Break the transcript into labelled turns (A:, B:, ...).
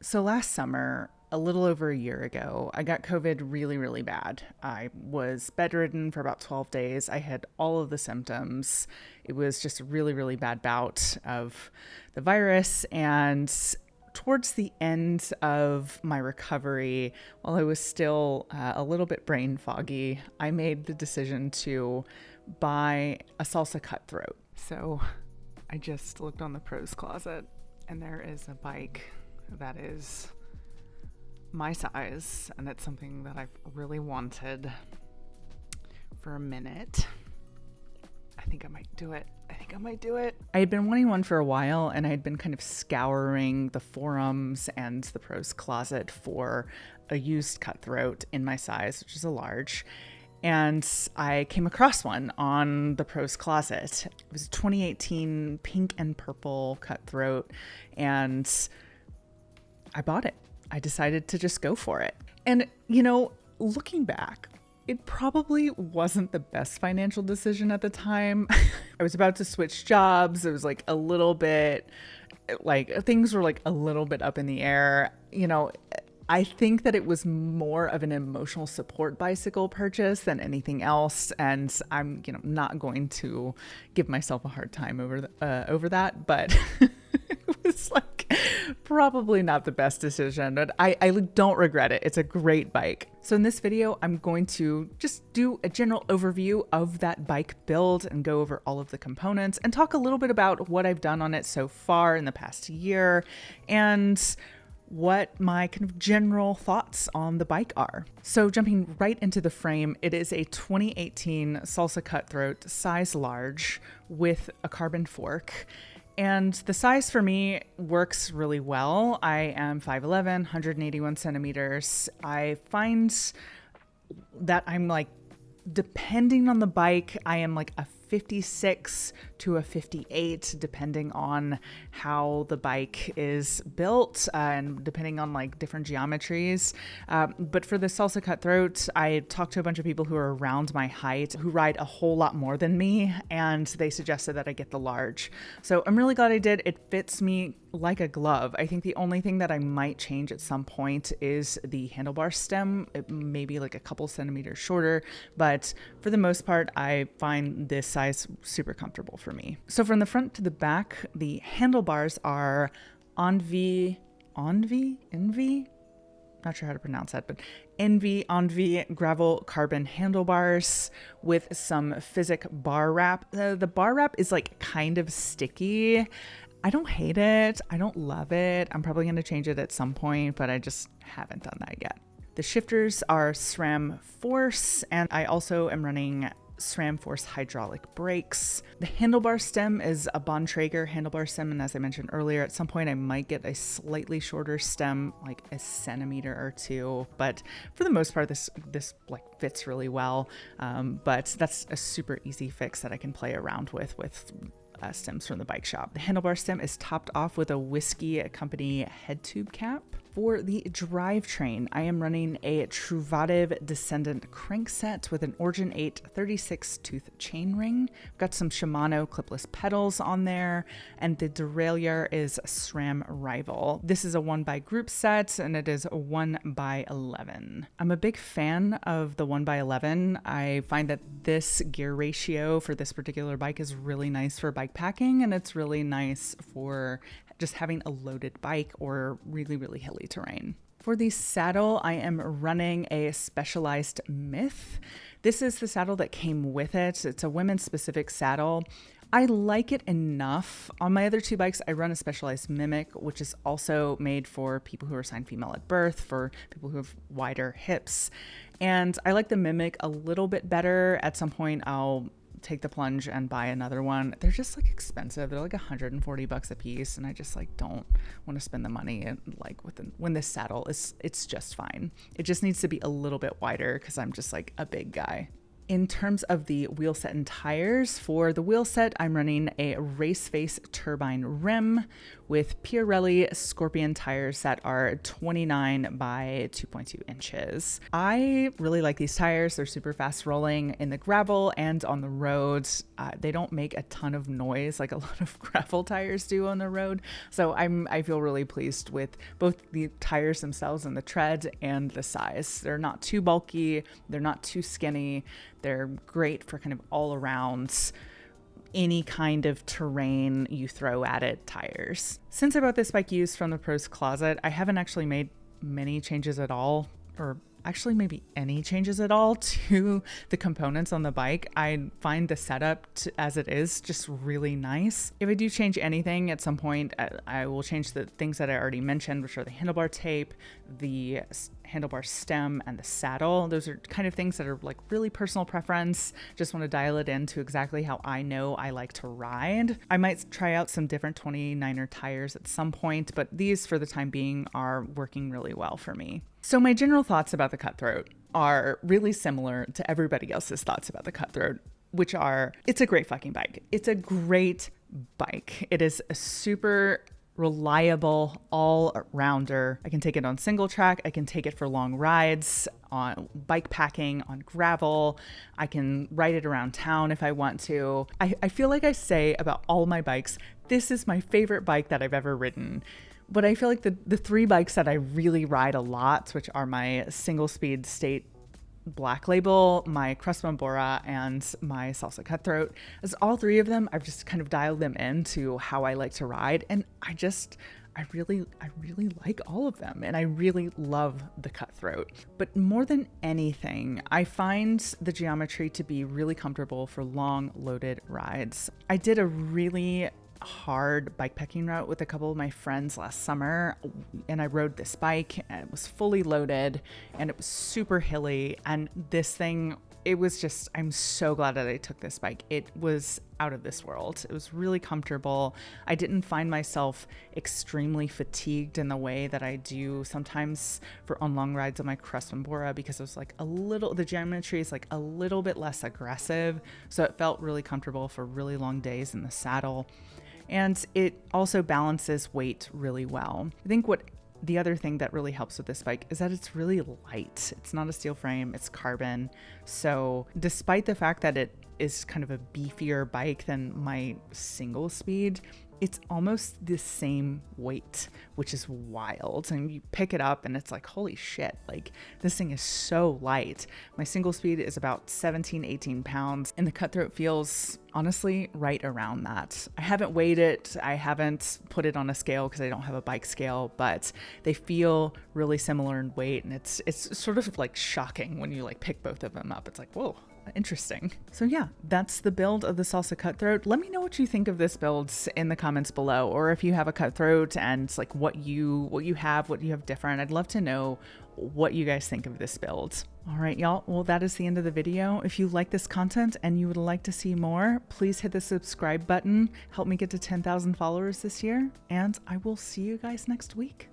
A: So last summer, a little over a year ago, I got COVID really, really bad. I was bedridden for about 12 days. I had all of the symptoms. It was just a really, really bad bout of the virus. And towards the end of my recovery, while I was still a little bit brain foggy, I made the decision to buy a Salsa Cutthroat. So I just looked on the pros closet and there is a bike that is my size, and it's something that I've really wanted for a minute. I think I might do it. I had been wanting one for a while, and I had been kind of scouring the forums and the pros closet for a used Cutthroat in my size, which is a large. And I came across one on the pros closet. It was a 2018 pink and purple Cutthroat, and I bought it. I decided to just go for it. And, looking back, it probably wasn't the best financial decision at the time. I was about to switch jobs. It was like a little bit, things were like a little bit up in the air. I think that it was more of an emotional support bicycle purchase than anything else. And I'm, not going to give myself a hard time over that, but it was probably not the best decision, but I don't regret it. It's a great bike. So in this video, I'm going to just do a general overview of that bike build and go over all of the components and talk a little bit about what I've done on it so far in the past year and what my kind of general thoughts on the bike are. So jumping right into the frame, it is a 2018 Salsa Cutthroat size large with a carbon fork. And the size for me works really well. I am 5'11", 181 centimeters. I find that I'm depending on the bike, I am a 56 to a 58, depending on how the bike is built and depending on different geometries. But for the Salsa Cutthroat, I talked to a bunch of people who are around my height who ride a whole lot more than me, and they suggested that I get the large. So I'm really glad I did. It fits me like a glove. I think the only thing that I might change at some point is the handlebar stem. It may be a couple centimeters shorter, but for the most part, I find this size super comfortable for me. So from the front to the back, the handlebars are Envy, not sure how to pronounce that, but Envy gravel carbon handlebars with some Physic bar wrap. The bar wrap is kind of sticky. I don't hate it. I don't love it. I'm probably going to change it at some point, but I just haven't done that yet. The shifters are SRAM Force, and I also am running SRAM Force hydraulic brakes. The handlebar stem is a Bontrager handlebar stem, and as I mentioned earlier, at some point I might get a slightly shorter stem, like a centimeter or two, but for the most part this fits really well. But that's a super easy fix that I can play around with stems from the bike shop. The handlebar stem is topped off with a Whiskey Company head tube cap. For the drivetrain, I am running a Truvativ Descendant crankset with an Origin 8 36 tooth chainring. I've got some Shimano clipless pedals on there, and the derailleur is SRAM Rival. This is a 1x group set, and it is 1x11. I'm a big fan of the 1x11. I find that this gear ratio for this particular bike is really nice for bike packing, and it's really nice for just having a loaded bike or really, really hilly terrain. For the saddle, I am running a Specialized Myth. This is the saddle that came with it. It's a women's specific saddle. I like it enough. On my other two bikes, I run a Specialized Mimic, which is also made for people who are assigned female at birth, for people who have wider hips. And I like the Mimic a little bit better. At some point, I'll take the plunge and buy another one. They're just expensive. They're $140 a piece, and I just don't want to spend the money. And when this saddle is, it's just fine. It just needs to be a little bit wider because I'm just a big guy. In terms of the wheel set and tires, for the wheel set, I'm running a race face turbine rim with Pirelli Scorpion tires that are 29 by 2.2 inches. I really like these tires. They're super fast rolling in the gravel and on the roads. They don't make a ton of noise like a lot of gravel tires do on the road. So I feel really pleased with both the tires themselves and the tread and the size. They're not too bulky. They're not too skinny. They're great for kind of all around any kind of terrain you throw at it tires. Since I bought this bike used from the Pro's Closet, I haven't actually made many changes at all, or actually maybe any changes at all to the components on the bike. I find the setup as it is just really nice. If I do change anything at some point, I will change the things that I already mentioned, which are the handlebar tape, the handlebar stem, and the saddle. Those are kind of things that are like really personal preference. Just want to dial it into exactly how I know I like to ride. I might try out some different 29er tires at some point, but these for the time being are working really well for me. So my general thoughts about the Cutthroat are really similar to everybody else's thoughts about the Cutthroat, which are, it's a great fucking bike. It's a great bike. It is a super reliable all-rounder. I can take it on single track. I can take it for long rides, on bike packing, on gravel. I can ride it around town if I want to. I feel like I say about all my bikes, this is my favorite bike that I've ever ridden. But I feel like the three bikes that I really ride a lot, which are my single speed state Black Label, my Crestman Bora, and my Salsa Cutthroat, as all three of them, I've just kind of dialed them into how I like to ride. And I really like all of them. And I really love the Cutthroat. But more than anything, I find the geometry to be really comfortable for long loaded rides. I did a really hard bikepacking route with a couple of my friends last summer, and I rode this bike and it was fully loaded and it was super hilly, and this thing, it was just, I'm so glad that I took this bike. It was out of this world. It was really comfortable. I didn't find myself extremely fatigued in the way that I do sometimes on long rides on my Crestman Bora, because it was like the geometry is like a little bit less aggressive. So it felt really comfortable for really long days in the saddle. And it also balances weight really well. I think the other thing that really helps with this bike is that it's really light. It's not a steel frame, it's carbon. So despite the fact that it is kind of a beefier bike than my single speed, it's almost the same weight, which is wild. And you pick it up and it's like, holy shit, like this thing is so light. My single speed is about 17, 18 pounds, and the Cutthroat feels honestly right around that. I haven't weighed it. I haven't put it on a scale because I don't have a bike scale, but they feel really similar in weight. And it's sort of like shocking when you like pick both of them up. It's like, whoa, interesting. So yeah, that's the build of the Salsa Cutthroat. Let me know what you think of this build in the comments below, or if you have a Cutthroat and like what you have different. I'd love to know what you guys think of this build. All right, y'all. Well, that is the end of the video. If you like this content and you would like to see more, please hit the subscribe button. Help me get to 10,000 followers this year, and I will see you guys next week.